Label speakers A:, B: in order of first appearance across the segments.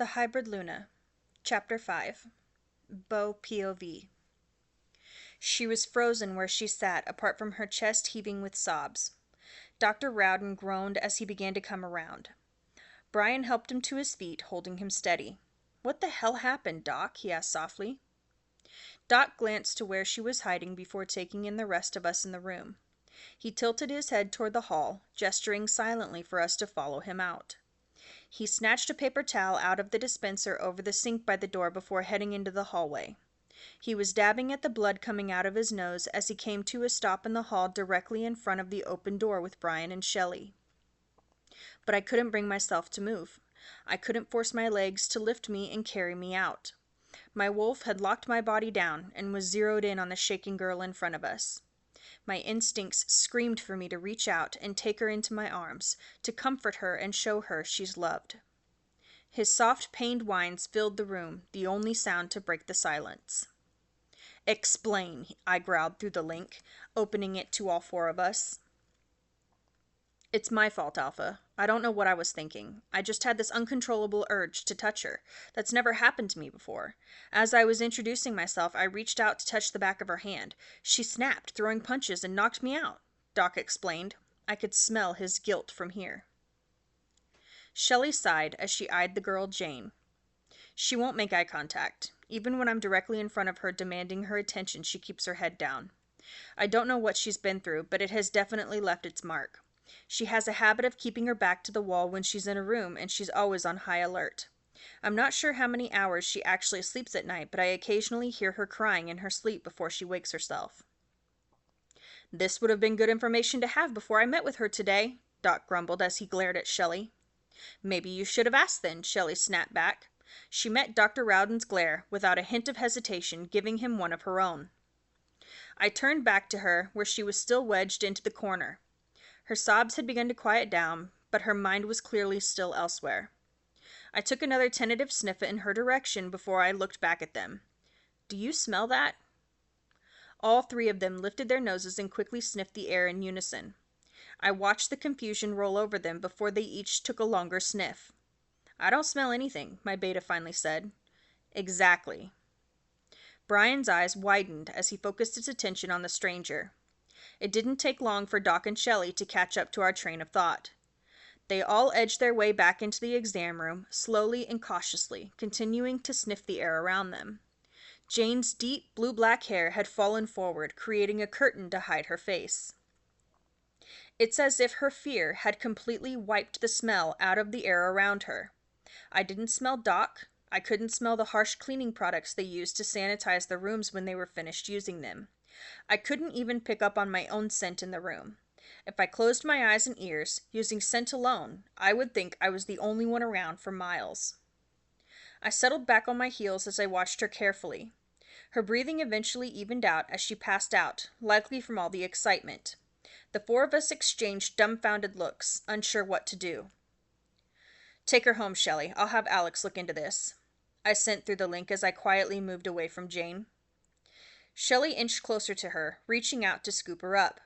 A: The Hybrid Luna, Chapter 5, Bow POV. She was frozen where she sat, apart from her chest heaving with sobs. Dr. Rowden groaned as he began to come around. Brian helped him to his feet, holding him steady. "What the hell happened, Doc?" he asked softly. Doc glanced to where she was hiding before taking in the rest of us in the room. He tilted his head toward the hall, gesturing silently for us to follow him out. He snatched a paper towel out of the dispenser over the sink by the door before heading into the hallway. He was dabbing at the blood coming out of his nose as he came to a stop in the hall directly in front of the open door with Brian and Shelley. But I couldn't bring myself to move. I couldn't force my legs to lift me and carry me out. My wolf had locked my body down and was zeroed in on the shaking girl in front of us. My instincts screamed for me to reach out and take her into my arms, to comfort her and show her she's loved. His soft, pained whines filled the room, the only sound to break the silence. "Explain," I growled through the link, opening it to all four of us. "It's my fault, Alpha. I don't know what I was thinking. I just had this uncontrollable urge to touch her. That's never happened to me before. As I was introducing myself, I reached out to touch the back of her hand. She snapped, throwing punches, and knocked me out," Doc explained. I could smell his guilt from here. Shelley sighed as she eyed the girl Jane. She won't make eye contact. Even when I'm directly in front of her demanding her attention, she keeps her head down. I don't know what she's been through, but it has definitely left its mark. She has a habit of keeping her back to the wall when she's in a room, and she's always on high alert. I'm not sure how many hours she actually sleeps at night, but I occasionally hear her crying in her sleep before she wakes herself. "This would have been good information to have before I met with her today," Doc grumbled as he glared at Shelley. "Maybe you should have asked then," Shelley snapped back. She met Dr. Rowden's glare without a hint of hesitation, giving him one of her own. I turned back to her, where she was still wedged into the corner. Her sobs had begun to quiet down, but her mind was clearly still elsewhere. I took another tentative sniff in her direction before I looked back at them. "Do you smell that?" All three of them lifted their noses and quickly sniffed the air in unison. I watched the confusion roll over them before they each took a longer sniff. "I don't smell anything," my beta finally said. "Exactly." Brian's eyes widened as he focused his attention on the stranger. It didn't take long for Doc and Shelley to catch up to our train of thought. They all edged their way back into the exam room, slowly and cautiously, continuing to sniff the air around them. Jane's deep blue-black hair had fallen forward, creating a curtain to hide her face. It's as if her fear had completely wiped the smell out of the air around her. I didn't smell Doc. I couldn't smell the harsh cleaning products they used to sanitize the rooms when they were finished using them. I couldn't even pick up on my own scent in the room. If I closed my eyes and ears, using scent alone, I would think I was the only one around for miles. I settled back on my heels as I watched her carefully. Her breathing eventually evened out as she passed out, likely from all the excitement. The four of us exchanged dumbfounded looks, unsure what to do. "Take her home, Shelley. I'll have Alex look into this," I sent through the link as I quietly moved away from Jane. Shelley inched closer to her, reaching out to scoop her up.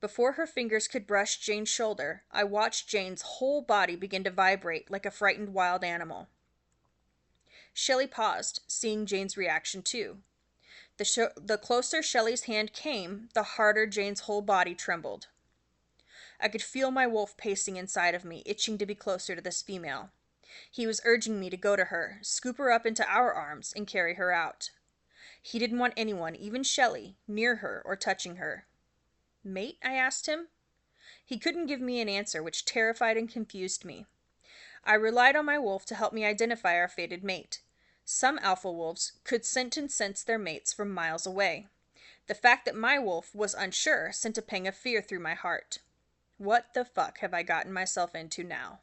A: Before her fingers could brush Jane's shoulder, I watched Jane's whole body begin to vibrate like a frightened wild animal. Shelley paused, seeing Jane's reaction too. The closer Shelley's hand came, the harder Jane's whole body trembled. I could feel my wolf pacing inside of me, itching to be closer to this female. He was urging me to go to her, scoop her up into our arms, and carry her out. He didn't want anyone, even Shelley, near her or touching her. "Mate?" I asked him. He couldn't give me an answer, which terrified and confused me. I relied on my wolf to help me identify our fated mate. Some alpha wolves could scent and sense their mates from miles away. The fact that my wolf was unsure sent a pang of fear through my heart. What the fuck have I gotten myself into now?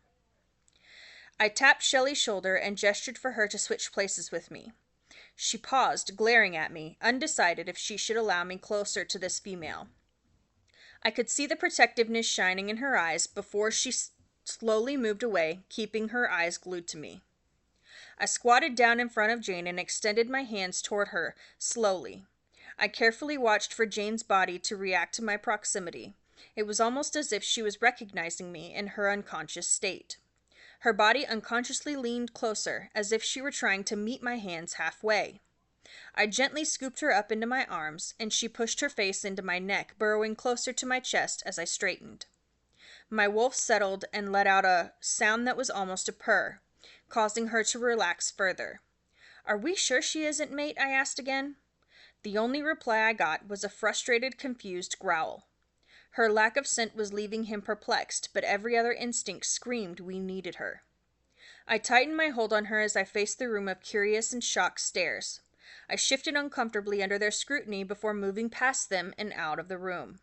A: I tapped Shelley's shoulder and gestured for her to switch places with me. She paused, glaring at me, undecided if she should allow me closer to this female. I could see the protectiveness shining in her eyes before she slowly moved away, keeping her eyes glued to me. I squatted down in front of Jane and extended my hands toward her, slowly. I carefully watched for Jane's body to react to my proximity. It was almost as if she was recognizing me in her unconscious state. Her body unconsciously leaned closer, as if she were trying to meet my hands halfway. I gently scooped her up into my arms, and she pushed her face into my neck, burrowing closer to my chest as I straightened. My wolf settled and let out a sound that was almost a purr, causing her to relax further. "Are we sure she isn't, mate?" I asked again. The only reply I got was a frustrated, confused growl. Her lack of scent was leaving him perplexed, but every other instinct screamed we needed her. I tightened my hold on her as I faced the room of curious and shocked stares. I shifted uncomfortably under their scrutiny before moving past them and out of the room.